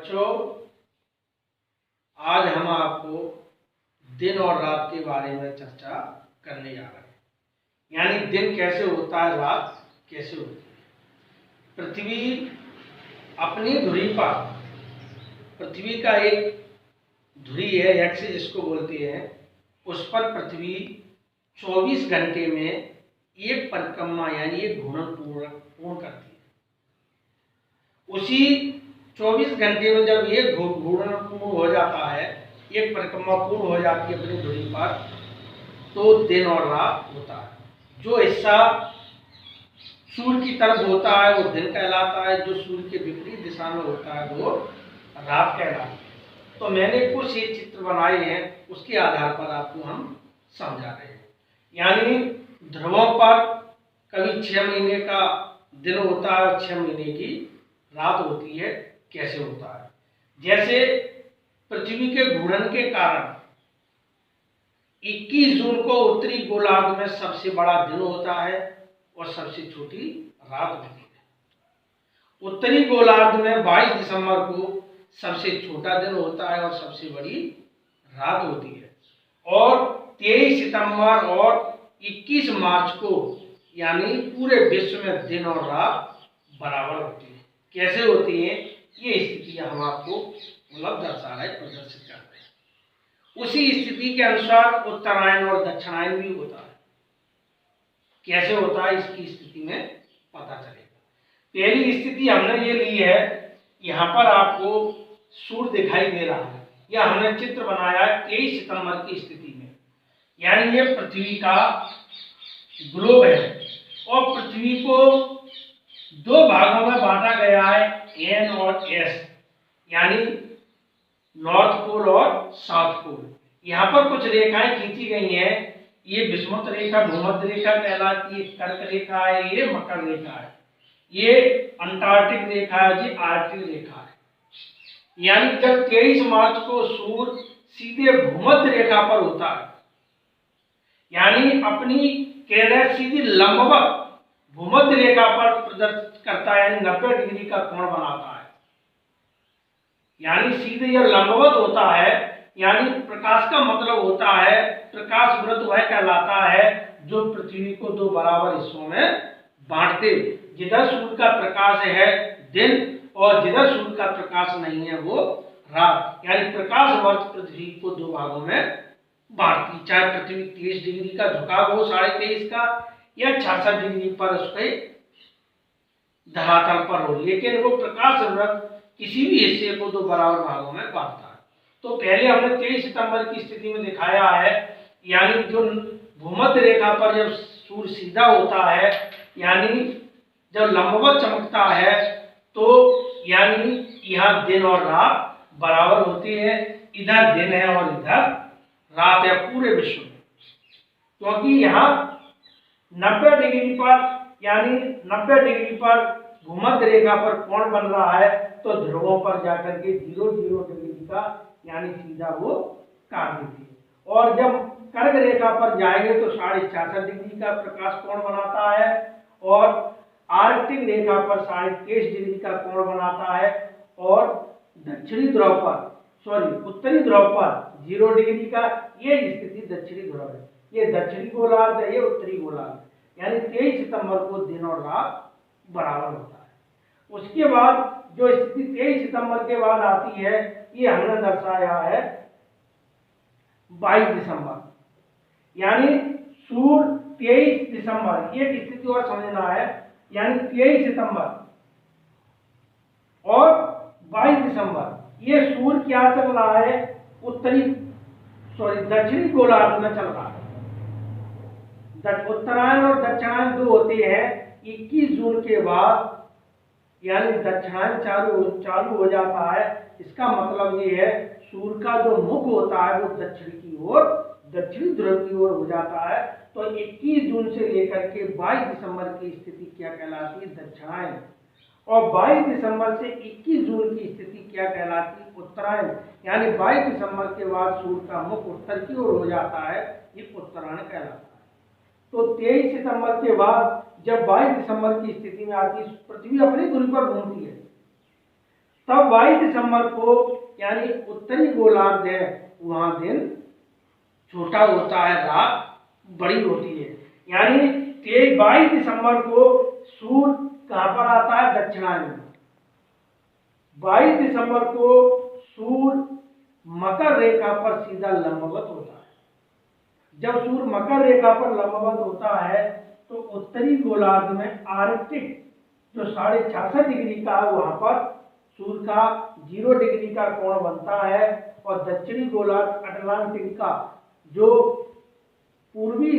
बच्चों, आज हम आपको दिन और रात के बारे में चर्चा करने जा रहे हैं। यानी दिन कैसे होता है, रात कैसे होती है। पृथ्वी अपनी धुरी पर, पृथ्वी का एक धुरी है, एक्स जिसको बोलते हैं, उस पर पृथ्वी 24 घंटे में एक परिक्रमा यानी एक घूर्णन पूर्ण करती है। उसी 24 घंटे में जब एक घूर्णन पूर्ण हो जाता है, एक परिक्रमा पूर्ण हो जाती है अपनी धुरी पर, तो दिन और रात होता है। जो हिस्सा सूर्य की तरफ होता है वो दिन कहलाता है, जो सूर्य के विपरीत दिशा में होता है वो रात कहलाता है। तो मैंने कुछ ये चित्र बनाए हैं, उसके आधार पर आपको हम समझा रहे हैं। यानी ध्रुवों पर कभी 6 महीने का दिन होता है और 6 महीने की रात होती है। कैसे होता है? जैसे पृथ्वी के घूर्णन के कारण 21 जून को उत्तरी गोलार्ध में सबसे बड़ा दिन होता है और सबसे छोटी रात होती है। उत्तरी गोलार्ध में 22 दिसंबर को सबसे छोटा दिन होता है और सबसे बड़ी रात होती है। और 23 सितंबर और 21 मार्च को यानी पूरे विश्व में दिन और रात बराबर होती है। कैसे होती है ये स्थितियां हम आपको दर्शा रहे, प्रदर्शित कर रहे हैं। उसी स्थिति के अनुसार उत्तरायण और दक्षिणायन भी होता है। कैसे होता है इसकी स्थिति में पता चलेगा। पहली स्थिति हमने ये ली है, यहाँ पर आपको सूर्य दिखाई दे रहा है। यह हमने चित्र बनाया है 23 सितंबर की स्थिति में। यानी ये पृथ्वी का ग्लोब है और पृथ्वी को 2 भागों में बांटा गया है, एन और एस, यानी नॉर्थ पोल और साउथ पोल। यहाँ पर कुछ रेखाएं खींची गई हैं। ये विषुवत रेखा भूमध्य रेखा कहलाती है, कर्क रेखा है, ये मकर रेखा है, ये अंटार्कटिक रेखा है, ये आर्कटिक रेखा है। यानी जब 23 मार्च को सूर्य सीधे भूमध्य रेखा पर होता है, यानी अपनी किरणें सीधी लंबवत भूमध्य रेखा पर प्रदर्शित करता है, यानी 90 डिग्री का कोण बनाता है। यानी सीधे यह लंबवत होता है, यानी प्रकाश का मतलब होता है, प्रकाश वृत्त वह कहलाता है जो पृथ्वी को 2 बराबर हिस्सों में बांटते। जिधर सूर्य का प्रकाश है दिन और जिधर सूर्य का प्रकाश नहीं है वो रात। यानी प्रकाश वर्ष पृथ्वी को 2 भागों में बांटती। चाहे पृथ्वी 23 डिग्री का झुकाव हो, 23.5 का, या 66 डिग्री पर उसके धरातल पर हो, लेकिन वो प्रकाश वृत्त किसी भी हिस्से को 2 बराबर भागों में बांटता है। तो पहले हमने 23 सितंबर की स्थिति में दिखाया है, यानी जो भूमध्य रेखा पर जब सूर्य सीधा होता है, यानी जब लंबवत चमकता है, तो यानी यहाँ दिन और रात बराबर होती है। इधर दिन है और इधर रात है पूरे विश्व में, क्योंकि यहाँ 90 डिग्री पर, यानी 90 डिग्री पर भूमध्य रेखा पर कोण बन रहा है, तो ध्रुवों पर जाकर के 0 डिग्री का यानी सीधा वो काट देती है। और जब कर्क रेखा पर जाएंगे तो 66.5 डिग्री का प्रकाश कोण बनाता है, और आर्कटिक रेखा पर 23.5 डिग्री का कोण बनाता है, और दक्षिणी ध्रुव पर, उत्तरी ध्रुव पर 0 डिग्री का। ये स्थिति दक्षिणी ध्रुव है, ये दक्षिणी गोलार्ध है, ये उत्तरी गोलार्ध। यानी 23 सितंबर को दिन और रात बराबर होता है। उसके बाद जो स्थिति 23 सितंबर के बाद आती है, ये हमने दर्शाया है 22 दिसंबर। यानी सूर्य 23 दिसंबर, एक स्थिति और समझना है, यानी 23 सितंबर और 22 दिसंबर ये सूर्य क्या चल रहा है, दक्षिणी गोलार्ध में चल रहा है। उत्तरायण और दक्षिणायन 2 होते हैं। 21 जून के बाद यानी दक्षिणायन चालू हो जाता है। इसका मतलब ये है सूर्य का जो मुख होता है वो दक्षिण की ओर, दक्षिणी ध्रुव की ओर हो जाता है। तो 21 जून से लेकर के 22 दिसंबर की स्थिति क्या कहलाती है, दक्षिणायन। और 22 दिसंबर से 21 जून की स्थिति क्या कहलाती है, उत्तरायण। यानी 22 दिसंबर के बाद सूर्य का मुख उत्तर की ओर हो जाता है, ये उत्तरायण कहलाता है। तो 23 सितंबर के बाद जब 22 दिसंबर की स्थिति में आती है, पृथ्वी अपनी धुरी पर घूमती है, तब 22 दिसंबर को यानी उत्तरी गोलार्ध है वहां दिन छोटा होता है, रात बड़ी होती है। यानी 22 दिसंबर को सूर्य कहां पर आता है? दक्षिणायन में। 22 दिसंबर को सूर्य मकर रेखा पर सीधा लंबवत होता है। जब सूर्य मकर रेखा पर लंबवत होता है तो उत्तरी गोलार्ध में आर्कटिक जो 66.5 डिग्री का है वहां पर सूर्य का 0 डिग्री का कोण बनता है, और दक्षिणी गोलार्ध अटलांटिक का जो पूर्वी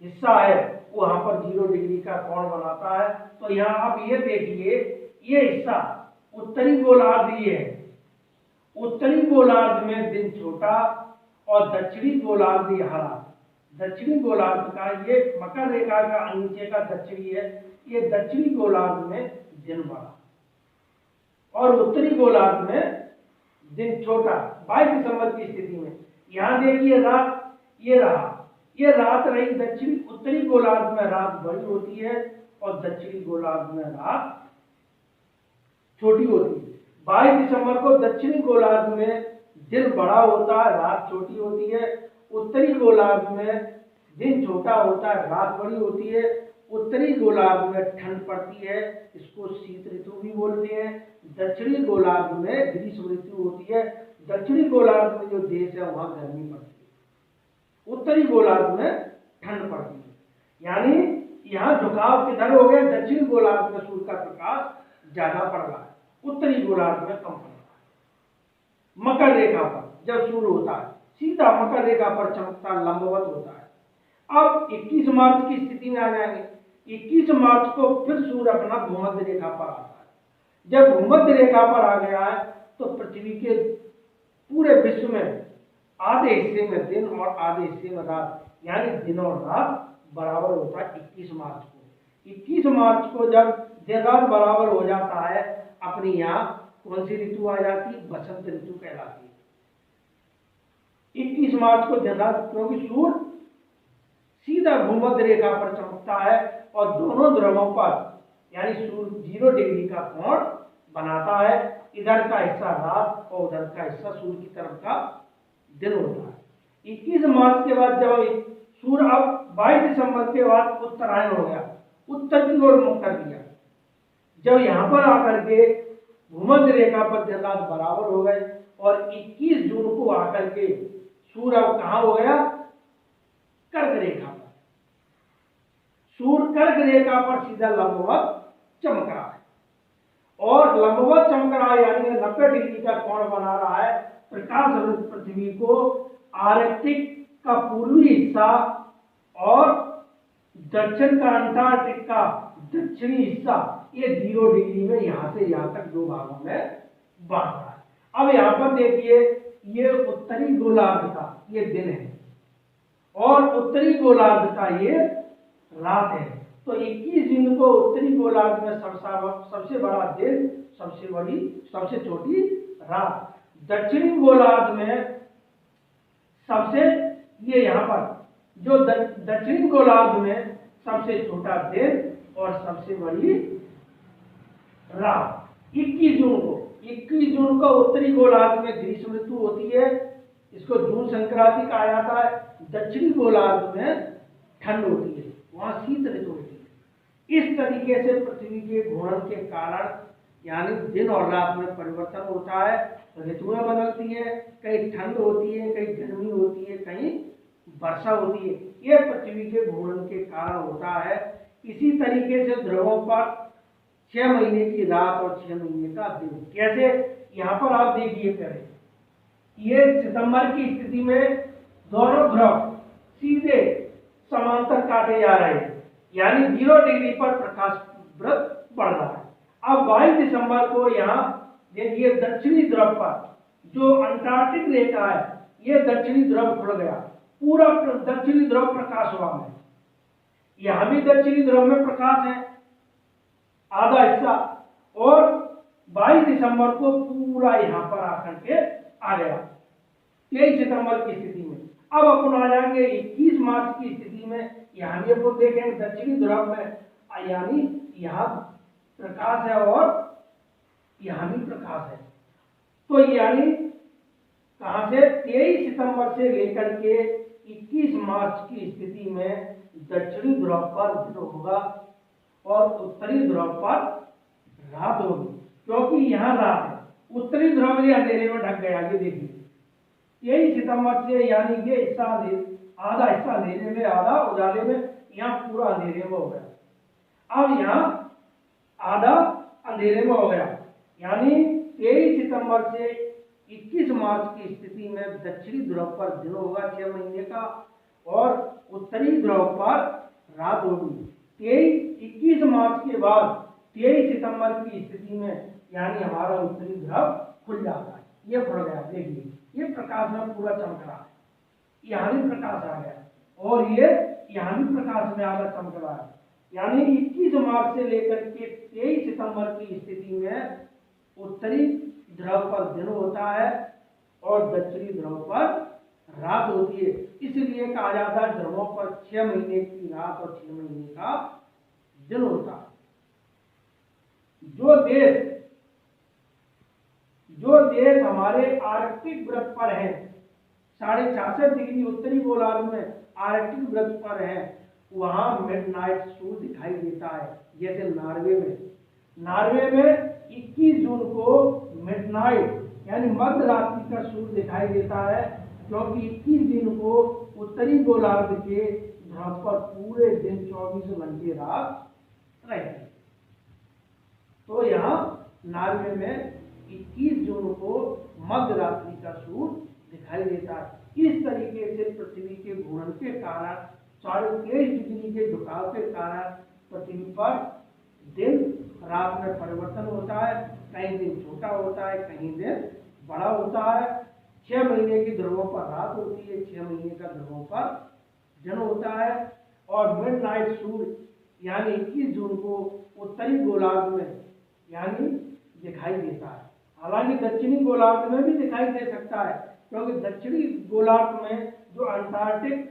हिस्सा है वहां पर 0 डिग्री का कोण बनाता है। तो यहाँ आप ये देखिए, ये हिस्सा उत्तरी गोलार्ध ही है। उत्तरी गोलार्ध में दिन छोटा और दक्षिणी गोलार्ध हरा। दक्षिणी गोलार्ध का ये मकर रेखा का नीचे का दक्षिणी है, ये दक्षिणी गोलार्ध में दिन बड़ा और उत्तरी गोलार्ध में दिन छोटा। 22 दिसंबर की स्थिति में यहां देखिए रात ये रहा, ये रात रही। दक्षिणी उत्तरी गोलार्ध में रात बड़ी होती है और दक्षिणी गोलार्ध में रात छोटी होती है। 22 दिसंबर को दक्षिणी गोलार्ध में दिन बड़ा होता है, रात छोटी होती है। उत्तरी गोलार्ध में दिन छोटा होता है, रात बड़ी होती है। उत्तरी गोलार्ध में ठंड पड़ती है, इसको शीत ऋतु भी बोलते हैं। दक्षिणी गोलार्ध में ग्रीष्म ऋतु होती है। दक्षिणी गोलार्ध में जो देश है वहां गर्मी पड़ती है, उत्तरी गोलार्ध में ठंड पड़ती है। यानी यहाँ झुकाव किधर हो गया? दक्षिणी गोलार्ध में सूर्य का प्रकाश ज्यादा पड़ रहा है, उत्तरी गोलार्ध में कम पड़ रहा है। मकर रेखा पर जब सूर्य होता है सीधा मकर रेखा पर चमकता लंबवत होता है। अब 21 मार्च की स्थिति में आ जाएंगे। 21 मार्च को फिर सूर्य अपना भूमध्य रेखा पर आता है। जब भूमध्य रेखा पर आ गया है तो पृथ्वी के पूरे विश्व में आधे हिस्से में दिन और आधे हिस्से में रात, यानी दिन और रात बराबर होता है 21 मार्च को। 21 मार्च को जब दिन रात बराबर हो जाता है, अपनी यहाँ कौन सी ऋतु आ जाती है? बसंत ऋतु कहलाती है। 21 मार्च को दिन रात, क्योंकि सूर्य सीधा भूमध्य रेखा पर चमकता है और दोनों ध्रुवों पर यानी सूर्य 0 डिग्री का कोण बनाता है। इधर का हिस्सा रात और उधर का हिस्सा सूर्य की तरफ का दिन होता है। 21 मार्च के बाद जब सूर्य अब 22 दिसंबर के बाद उत्तरायण हो गया, उत्तर की ओर मुख कर दिया। जब यहाँ पर आकर के भूमध्य रेखा पर दिन रात बराबर हो गए और 21 जून को आकर के सूर्य अब कहाँ हो गया? कर्क रेखा पर। सूर्य कर्क रेखा पर सीधा लंबवत चमक रहा है और लंबवत चमक रहा है यानी 90 डिग्री का कोण बना रहा है। प्रकाश पृथ्वी को आर्कटिक का पूर्वी हिस्सा और दक्षिण का अंटार्कटिक का दक्षिणी हिस्सा ये 0 डिग्री में यहां से यहां तक 2 भागों में बांट रहा है। अब यहां पर देखिए, ये उत्तरी गोलार्ध का ये दिन है और उत्तरी गोलार्ध का ये रात है। तो 21 जून को उत्तरी गोलार्ध में सबसे बड़ा दिन, सबसे छोटी रात। दक्षिणी गोलार्ध में सबसे ये यहाँ पर जो दक्षिणी गोलार्ध में सबसे छोटा दिन और सबसे बड़ी रात। 21 जून को उत्तरी गोलार्ध में ग्रीष्म ऋतु होती है, इसको जून संक्रांति कहा जाता है। दक्षिणी गोलार्ध में ठंड होती है, वहां शीत ऋतु होती है। इस तरीके से पृथ्वी के घूर्णन के कारण यानी दिन और रात में परिवर्तन होता है, ऋतुएं बदलती है, कहीं ठंड होती है, कहीं गर्मी होती है, कहीं वर्षा होती है। यह पृथ्वी के घूर्णन के कारण होता है। इसी तरीके से ध्रुवों पर 6 महीने की रात और 6 महीने का दिन। कैसे? यहाँ पर आप देखिए करें, ये सितंबर की स्थिति में दोनों ध्रुव सीधे समांतर काटे जा रहे हैं, यानी 0 डिग्री पर प्रकाश वृत्त बढ़ रहा है। अब 22 दिसंबर को यहाँ देखिए दक्षिणी ध्रुव पर जो अंटार्कटिक रेखा है, ये दक्षिणी ध्रुव खुल गया, पूरा दक्षिणी ध्रुव प्रकाशवान है। यहाँ भी दक्षिणी ध्रुव में प्रकाश है आधा हिस्सा, और 22 दिसंबर को पूरा यहाँ पर आकर के आ गया 23 सितंबर की स्थिति में। अब अपन आ जाएंगे 21 मार्च की स्थिति में। यहाँ भी अपन देखेंगे दक्षिणी ध्रुव में यानी यहाँ प्रकाश है और यहाँ भी प्रकाश है। तो यानी कहां से 23 सितंबर से लेकर के 21 मार्च की स्थिति में दक्षिणी ध्रुव पर दिन होगा और उत्तरी ध्रुव पर रात होगी, क्योंकि यहाँ रात है। उत्तरी ध्रुव ये अंधेरे में ढक गया, ये देखिए 23 सितंबर से, यानी ये हिस्सा आधा हिस्सा अंधेरे में, आधा उजाले में, यहाँ पूरा अंधेरे में हो गया। अब यहाँ आधा अंधेरे में हो गया, यानी 23 सितंबर से 21 मार्च की स्थिति में दक्षिणी ध्रुव पर दिन होगा 6 महीने का, और उत्तरी ध्रुव पर रात होगी। 21 मार्च के बाद 23 सितंबर की स्थिति में यानी हमारा उत्तरी ध्रुव खुल जाता है। ये खुल गया, देखिए ये प्रकाश में पूरा चमक रहा है, यहाँ भी प्रकाश आ गया, और ये यहाँ भी प्रकाश में आधा चमक रहा है। यानी 21 मार्च से लेकर के 23 सितंबर की स्थिति में उत्तरी ध्रुव पर दिन होता है और दक्षिणी ध्रुव पर रात होती है। इसलिए कहा जाता है ध्रुवों पर 6 महीने की रात और 6 महीने का दिन होता है। जो देश हमारे आर्कटिक वृत्त पर है, 66.5 डिग्री उत्तरी गोलार्ध में आर्कटिक वृत्त पर है, वहां मिडनाइट सूर्य दिखाई देता है। जैसे नॉर्वे में 21 जून को मिडनाइट यानी मध्य रात्रि का सूर्य दिखाई देता है, क्योंकि 21 दिन को उत्तरी गोलार्ध के ध्रुव पर पूरे दिन 24 घंटे रात रहती है। तो यहाँ नॉर्वे में 21 जून को मध्य रात्रि का सूर्य दिखाई देता है। इस तरीके से पृथ्वी के घूर्णन के कारण 23.5 डिग्री के झुकाव के कारण पृथ्वी पर दिन रात में परिवर्तन होता है। कहीं दिन छोटा होता है, कहीं दिन बड़ा होता है। 6 महीने की ध्रुवों पर रात होती है, 6 महीने का ध्रुवों पर दिन होता है। और मिडनाइट सूर्य यानी 21 जून को उत्तरी गोलार्ध में यानी दिखाई देता है। हालांकि दक्षिणी गोलार्ध में भी दिखाई दे सकता है, क्योंकि दक्षिणी गोलार्ध में जो अंटार्कटिक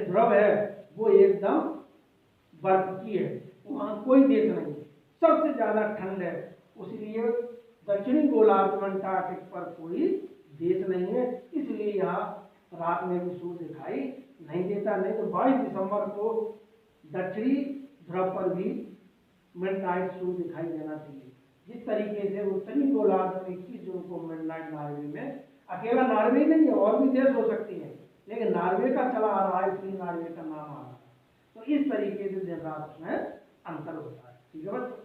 ध्रुव है वो एकदम बर्फ की है, वहां कोई देश नहीं है, सबसे ज्यादा ठंड है, इसलिए दक्षिणी गोलार्ध में अंटार्कटिक पर कोई देश नहीं है, इसलिए यहाँ रात में भी सूर्य दिखाई नहीं देता। नहीं तो 22 दिसंबर को दक्षिणी ध्रुव पर भी मिडनाइट सूर्य दिखाई देना चाहिए। जिस तरीके से उत्तरी गोलार्ध में 21 जून को मिडनाइट नॉर्वे में, अकेला नॉर्वे नहीं है, और भी देश हो सकती है, लेकिन नॉर्वे का चला आ रहा है इसलिए नॉर्वे का नाम आ रहा है। तो इस तरीके से दिन रात में अंतर होता है। ठीक है बच्चों।